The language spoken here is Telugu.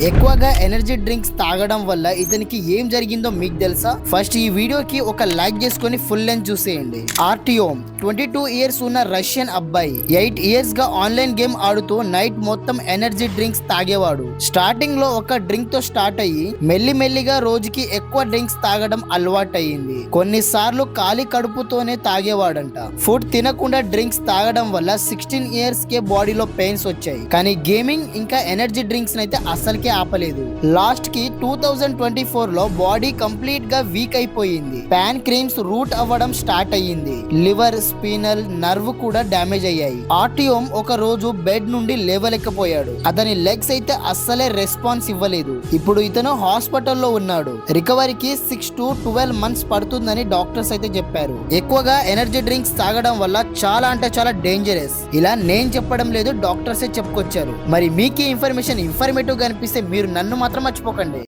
ఎక్కువగా ఎనర్జీ డ్రింక్స్ తాగడం వల్ల ఇతనికి ఏం జరిగిందో మీకు తెలుసా? ఫస్ట్ ఈ వీడియోకి ఒక లైక్ చేసుకొని ఫుల్ లెంత్ చూసేయండి. ఆర్టియోమ్ 22 ఇయర్స్ ఉన్న రష్యన్ అబ్బాయి 8 ఇయర్స్ గా ఆన్లైన్ గేమ్ ఆడుతూ నైట్ మొత్తం ఎనర్జీ డ్రింక్స్ తాగేవాడు. స్టార్టింగ్ లో ఒక డ్రింక్ తో స్టార్ట్ అయ్యి మెల్లిమెల్లిగా రోజుకి ఎక్కువ డ్రింక్స్ తాగడం అలవాటయ్యింది. కొన్నిసార్లు ఖాళీ కడుపుతోనే తాగేవాడంట. ఫుడ్ తినకుండా డ్రింక్స్ తాగడం వల్ల 16 ఇయర్స్ కే బాడీలో పెయిన్స్ వచ్చాయి. కానీ గేమింగ్ ఇంకా ఎనర్జీ డ్రింక్స్ అయితే అసలుకే ఆపలేదు. లాస్ట్ కి 2024 లో బాడీ కంప్లీట్ గా వీక్ అయిపోయింది. ప్యాన్ క్రీమ్స్ రూట్ అవ్వడం స్టార్ట్ అయ్యింది. లివర్, స్పీనల్, నర్వ్ కూడా డ్యామేజ్ అయ్యాయి. ఆర్టియోమ్ ఒక రోజు బెడ్ నుండి లేవలేకపోయాడు. అతని లెగ్స్ అయితే అస్సలే రెస్పాన్స్ ఇవ్వలేదు. ఇప్పుడు ఇతను హాస్పిటల్లో ఉన్నాడు. రికవరీకి 6 to 12 months పడుతుందని డాక్టర్స్ అయితే చెప్పారు. ఎక్కువగా ఎనర్జీ డ్రింక్స్ తాగడం వల్ల చాలా అంటే చాలా డేంజరస్. ఇలా నేను చెప్పడం లేదు, డాక్టర్సే చెప్పుకొచ్చారు. మరి మీకు ఈ ఇన్ఫర్మేటివ్ గా అనిపిస్తే మీరు నన్ను మాత్రం మర్చిపోకండి.